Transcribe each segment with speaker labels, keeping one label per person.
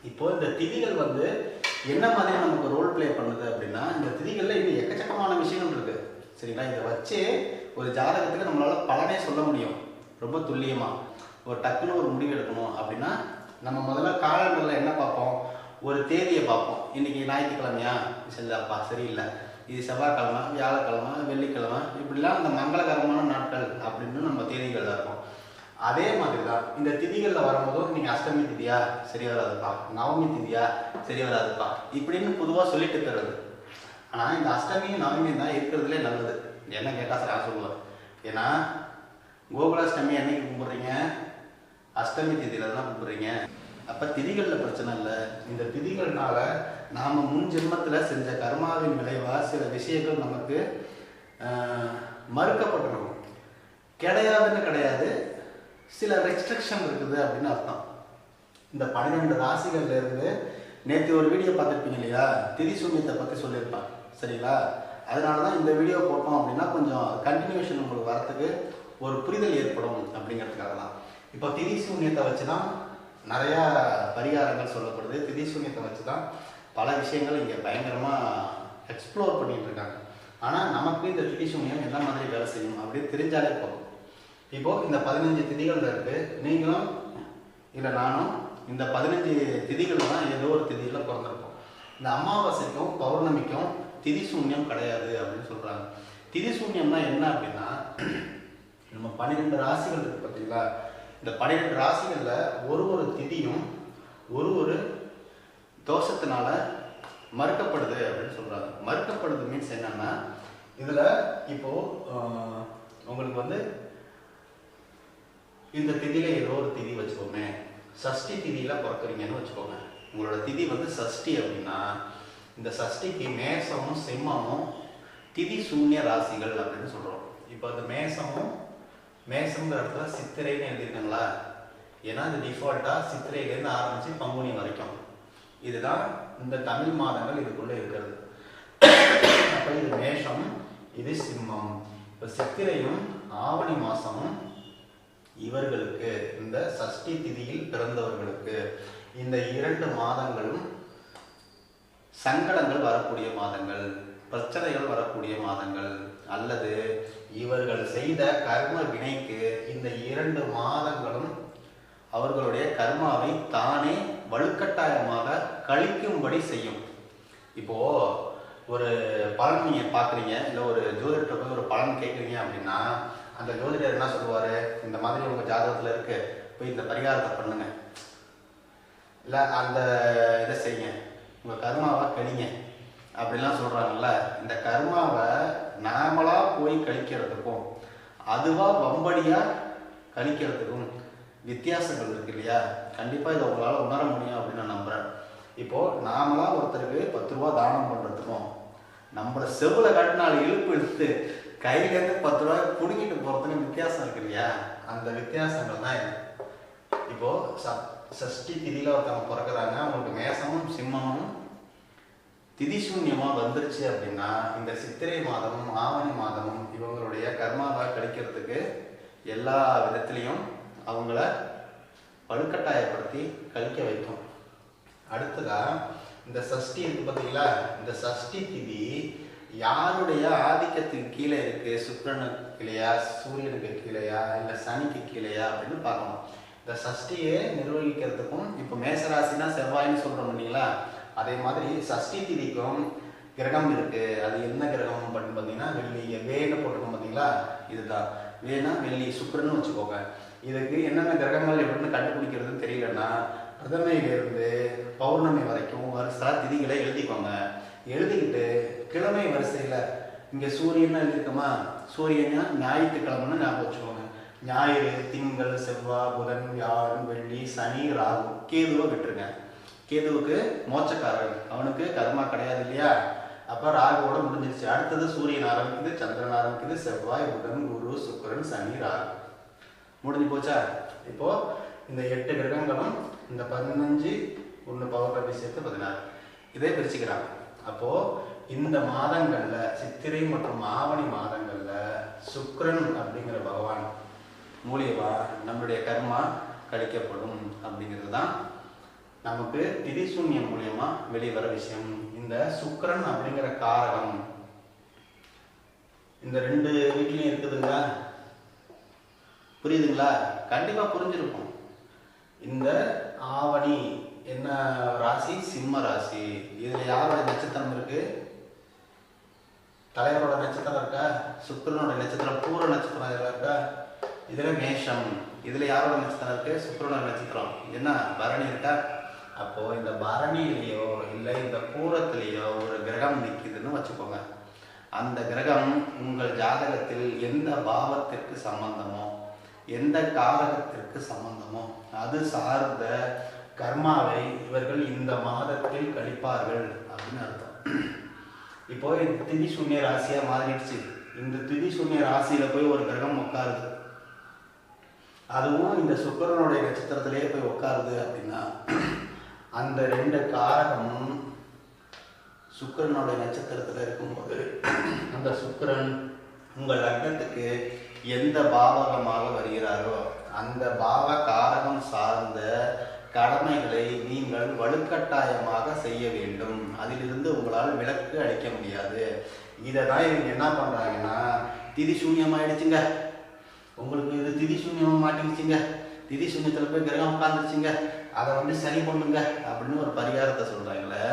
Speaker 1: இப்போ இந்த திதிகள் வந்து என்ன மாதிரி நமக்கு ரோல் பிளே பண்ணுது அப்படின்னா, இந்த திதிகளில் இன்னும் எக்கச்சக்கமான விஷயங்கள் இருக்கு. சரிங்களா? இதை வச்சே ஒரு ஜாதகத்துக்கு நம்மளால பலனே சொல்ல முடியும் ரொம்ப துல்லியமாக. ஒரு டக்குன்னு ஒரு முடிவு எடுக்கணும் அப்படின்னா நம்ம முதல்ல காலண்டரில் என்ன பார்ப்போம், ஒரு தேதியை பார்ப்போம். இன்னைக்கு ஞாயிற்றுக்கிழமையா, சரிப்பா சரியில்லை, இது செவ்வாய்க்கிழமை, வியாழக்கிழமை, வெள்ளிக்கிழமை, இப்படிலாம் அந்த மங்களகரமான நாட்கள் அப்படின்னு நம்ம தேதிகளில் இருக்கும். அதே மாதிரி தான் இந்த திதிகளில் வரும்போதும் நீங்கள் அஷ்டமி திதியா சரி வராதுப்பா, நவமி திதியா சரி வராதுப்பா இப்படின்னு பொதுவாக சொல்லிட்டு தருது. ஆனால் இந்த அஷ்டமி நவமி தான் இருக்கிறதுலே நல்லது. என்ன கேட்டால் சார் சொல்லுவார். ஏன்னா கோகுலாஷ்டமி என்னைக்கு கும்பிட்றீங்க, அஷ்டமி திதியில் தான் கும்பிட்றீங்க. அப்போ திதிகளில் பிரச்சனை இல்லை. இந்த திதிகள்னால நாம் முன் ஜென்மத்தில் செஞ்ச கர்மாவின் விளைவாக சில விஷயங்கள் நமக்கு மறுக்கப்பட்டிருக்கும். கிடையாதுன்னு கிடையாது, சில ரெஸ்ட்ரிக்ஷன் இருக்குது அப்படின்னு அர்த்தம். இந்த 12 ராசிகள்ல இருந்து நேற்று ஒரு வீடியோ பார்த்துருப்பீங்க இல்லையா, திதி சூன்யத்தை பற்றி சொல்லியிருப்பேன். சரிங்களா? அதனால தான் இந்த வீடியோ போட்டோம் அப்படின்னா கொஞ்சம் கண்டினியூஷன் உங்களுக்கு வரத்துக்கு ஒரு புரிதல் ஏற்படும் அப்படிங்கிறதுக்காக தான். இப்போ திதி சூன்யத்தை வச்சு தான் நிறையா பரிகாரங்கள் சொல்லப்படுது. திதி சூன்யத்தை வச்சு தான் பல விஷயங்கள் இங்கே பயங்கரமாக எக்ஸ்ப்ளோர் பண்ணிட்டு இருக்காங்க. ஆனால் நமக்கு இந்த திதி சூன்யம் எந்த மாதிரி வேலை செய்யும் அப்படின்னு தெரிஞ்சாலே போதும். இப்போது இந்த 15 திதிகள் இருக்கு. நீங்களும் இல்லை நானும் இந்த 15 திதிகள் தான் ஏதோ ஒரு திதியில் பிறந்திருப்போம். இந்த அமாவாசைக்கும் பௌர்ணமிக்கும் திதி சூன்யம் கிடையாது அப்படின்னு சொல்கிறாங்க. திதி சூன்யம்னா என்ன அப்படின்னா, நம்ம 12 ராசிகள் இருக்கு பார்த்தீங்களா, இந்த 12 ராசிகளில் ஒரு திதியும் ஒரு தோஷத்தினால மறுக்கப்படுது அப்படின்னு சொல்கிறாங்க. மறுக்கப்படுது மீன்ஸ் என்னன்னா, இதில் இப்போது உங்களுக்கு வந்து இந்த திதியில் ஏதோ ஒரு திதி வச்சுக்கோங்க, சஷ்டி திதியில் பிறக்கிறீங்கன்னு வச்சுக்கோங்க. உங்களோட திதி வந்து சஷ்டி அப்படின்னா, இந்த சஷ்டிக்கு மேசமும் சிம்மமும் திதி சூன்ய ராசிகள் அப்படின்னு சொல்கிறோம். இப்போ அந்த மேசங்கிற இடத்துல சித்திரைன்னு எழுதியிருக்காங்களா, ஏன்னா இது டிஃபால்ட்டாக சித்திரையிலேருந்து ஆரம்பித்து பங்குனி வரைக்கும் இதுதான் இந்த தமிழ் மாதங்கள் இதுக்குள்ளே இருக்கிறது. அப்போ இது மேஷம், இது சிம்மம். இப்போ சித்திரையும் ஆவணி மாதமும் இவர்களுக்கு, இந்த சஷ்டி திதியில் பிறந்தவர்களுக்கு இந்த 2 மாதங்களும் சங்கடங்கள் வரக்கூடிய மாதங்கள், பிரச்சனைகள் வரக்கூடிய மாதங்கள், அல்லது இவர்கள் செய்த கர்ம வினைக்கு இந்த 2 மாதங்களும் அவர்களுடைய கர்மாவை தானே வலுக்கட்டாயமாக கழிக்கும்படி செய்யும். இப்போ ஒரு பலன் நீங்க பார்க்குறீங்க, இல்லை ஒரு ஜோதிடத்தை போய் ஒரு பலன் கேட்குறீங்க அப்படின்னா, அந்த ஜோதிடர் என்ன சொல்லுவார், இந்த மாதிரி உங்கள் ஜாதகத்தில் இருக்கு, போய் இந்த பரிகாரத்தை பண்ணுங்க, இல்லை அந்த இதை செய்யுங்க, உங்கள் கர்மாவை கழிங்க அப்படிலாம் சொல்கிறாங்கல்ல. இந்த கர்மாவை நாமளாக போய் கழிக்கிறதுக்கும் அதுவாக வம்படியாக கழிக்கிறதுக்கும் வித்தியாசங்கள் இருக்கு இல்லையா. கண்டிப்பாக இதை உங்களால் உணர முடியும் அப்படின்னு நான் நம்புகிறேன். இப்போது நாமளாக ஒருத்தருக்கு 10 ரூபா தானம் பண்ணுறதுக்கும் நம்மளை செவ்வில் காட்டினால் இழுப்பு இழுத்து கையிலேருந்து 10 ரூபாய் பிடிக்கிட்டு போகிறதுக்கும் வித்தியாசம் இருக்கு இல்லையா. அந்த வித்தியாசங்கள் தான் இது. இப்போது சஷ்டி திதியில் ஒருத்தவங்க பிறக்கிறாங்க, அவங்களுக்கு மேசமும் சிம்மமும் திதி சூன்யமாக வந்துருச்சு அப்படின்னா, இந்த சித்திரை மாதமும் ஆவணி மாதமும் இவங்களுடைய கர்மாவை கழிக்கிறதுக்கு எல்லா விதத்திலையும் அவங்கள வலுக்கட்டாயப்படுத்தி கழிக்க வைக்கும். அடுத்ததா இந்த சஷ்டி இருக்கு பார்த்தீங்களா, இந்த சஷ்டி திதி யாருடைய ஆதிக்கத்துக்கு கீழே இருக்கு, சுக்கிரனுக்கு கீழேயா, சூரியனுக்கு கீழேயா, இல்லை சனிக்கு கீழேயா அப்படின்னு பார்க்கணும். இந்த சஷ்டியை நிர்வகிக்கிறதுக்கும் இப்போ மேசராசினா செவ்வாய்ன்னு சொல்கிறோம் இல்லைங்களா, அதே மாதிரி சஷ்டி திதிக்கும் கிரகம் இருக்கு. அது என்ன கிரகம் அப்படின்னு பார்த்தீங்கன்னா வெள்ளி, வேன்னு போட்டிருக்கோம் பார்த்தீங்களா, இதுதான் வேணா வெள்ளி சுக்கிரன்னு வச்சுக்கோங்க. இதுக்கு என்னென்ன கிரகங்கள் எப்படின்னு கண்டுபிடிக்கிறதுன்னு தெரியலன்னா பிரதமையிலிருந்து பௌர்ணமி வரைக்கும் வருஷா திதிகளை எழுதிக்கோங்க. எழுதிக்கிட்டு கிழமை வரிசையில் இங்கே சூரியன் எழுதியிருக்கோமா, சூரியனா ஞாயிற்றுக்கிழமைன்னு ஞாபகம் வச்சுக்கோங்க. ஞாயிறு, திங்கள், செவ்வாய், புதன், வியாழன், வெள்ளி, சனி, ராகு, கேதுவை விட்டுருங்க. கேதுவுக்கு மோட்சக்காரன், அவனுக்கு கர்மா கிடையாது இல்லையா. அப்போ ராகுவோட முடிஞ்சிருச்சு. அடுத்தது சூரியன் ஆரம்பிக்குது, சந்திரன் ஆரம்பிக்குது, செவ்வாய், புதன், குரு, சுக்கிரன், சனி, ராகு முடிஞ்சு போச்சா. இப்போ இந்த 8 கிரகங்களும் இந்த 15 1 பௌர்ணமி சேர்த்து 16 இதே பிரிச்சுக்கிறாங்க. அப்போ இந்த மாதங்கள்ல சித்திரை மற்றும் ஆவணி மாதங்கள்ல சுக்கிரன் அப்படிங்கிற பகவான் மூலியமா நம்மளுடைய கர்மா கழிக்கப்படும் அப்படிங்கிறது தான் நமக்கு திதிசூன்யம் மூலியமா வெளிவர விஷயம். இந்த சுக்கிரன் அப்படிங்கிற காரகம் இந்த 2 வீட்லயும் இருக்குதுங்களா? புரியுதுங்களா? கண்டிப்பா புரிஞ்சிருக்கும். இந்த ஆவணி என்ன ராசி? சிம்ம ராசி. இதுல யாரோட நட்சத்திரம் இருக்கு? தலைவரோட நட்சத்திரம் இருக்கா? சுக்கிரனோட நட்சத்திரம் பூர நட்சத்திரம் இதெல்லாம் இருக்கா? இதுல மேஷம். இதுல யாரோட நட்சத்திரம் இருக்கு? சுக்கிரனோட நட்சத்திரம். என்ன பரணி இருக்கா? அப்போ இந்த பரணியிலேயோ இல்லை இந்த பூரத்திலேயோ ஒரு கிரகம் நிற்குதுன்னு வச்சுக்கோங்க. அந்த கிரகம் உங்கள் ஜாதகத்தில் எந்த பாவத்திற்கு சம்பந்தமோ எந்த காரகத்திற்கு சம்பந்தமோ அது சார்ந்த கர்மாவை இவர்கள் இந்த மாதத்தில் கழிப்பார்கள் அப்படின்னு அர்த்தம். இப்போ இந்த திதி சூன்ய ராசியா மாறிடுச்சு. இந்த திதி சூன்ய ராசியில போய் ஒரு கிரகம் உட்காருது, அதுவும் இந்த சுக்கிரனுடைய நட்சத்திரத்திலேயே போய் உட்காருது அப்படின்னா அந்த 2 காரகமும் சுக்கிரனுடைய நட்சத்திரத்தில் இருக்கும்போது அந்த சுக்கிரன் உங்கள் லக்னத்துக்கு எந்த பாவகமாக வருகிறாரோ அந்த பாவ காரகம் சார்ந்த கடமைகளை நீங்கள் வலுக்கட்டாயமாக செய்ய வேண்டும். அதிலிருந்து உங்களால் விலக்கு அளிக்க முடியாது. இதை தான் இவங்க என்ன பண்றாங்கன்னா, திதி சூன்யமாயிடுச்சுங்க, உங்களுக்கு இது திதி சூன்யம் மாட்டிடுச்சுங்க, திதி சூன்யத்தில் போய் கிரகம் உட்காந்துருச்சுங்க, அதை சரி பண்ணுங்க அப்படின்னு ஒரு பரிகாரத்தை சொல்றாங்களே.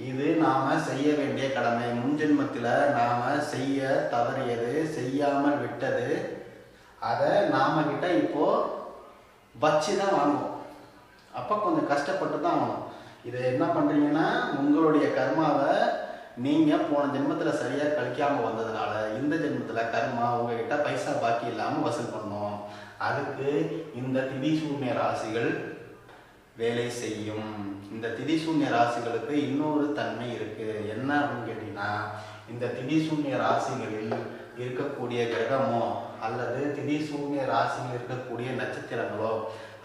Speaker 1: இது நாம செய்ய வேண்டிய கடமை. முன்ஜென்மத்தில் நாம செய்ய தவறியது, செய்யாமல் விட்டது, அதை நாம கிட்ட இப்போ வச்சுதான் வாங்குவோம். அப்போ கொஞ்சம் கஷ்டப்பட்டு தான் ஆகணும். இதை என்ன பண்றீங்கன்னா, உங்களுடைய கர்மாவை நீங்க போன ஜென்மத்துல சரியா கழிக்காம வந்ததுனால இந்த ஜென்மத்துல கர்மா உங்ககிட்ட பைசா பாக்கி இல்லாம வசூல் பண்ணும். அதுக்கு இந்த திதிசூன்ய ராசிகள் வேலை செய்யும். இந்த திதிசூன்ய ராசிகளுக்கு இன்னொரு தன்மை இருக்கு. என்ன அப்படின்னு கேட்டீங்கன்னா, இந்த திதிசூன்ய ராசிகளில் இருக்கக்கூடிய கிரகமோ அல்லது திதிசூன்ய ராசியில் இருக்கக்கூடிய நட்சத்திரங்களோ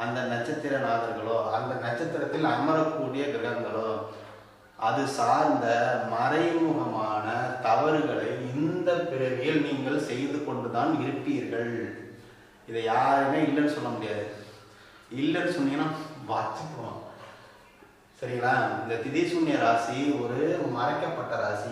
Speaker 1: அந்த நட்சத்திரநாதர்களோ அந்த நட்சத்திரத்தில் அமரக்கூடிய கிரகங்களோ அது சார்ந்த மறைமுகமான தவறுகளை இந்த பிறவியில் நீங்கள் செய்து கொண்டுதான் இருப்பீர்கள். இதை யாருமே இல்லைன்னு சொல்ல முடியாது. இல்லைன்னு சொன்னீங்கன்னா வச்சுக்குவோம். சரிங்களா? இந்த திதிசூன்ய ராசி ஒரு மறைக்கப்பட்ட ராசி.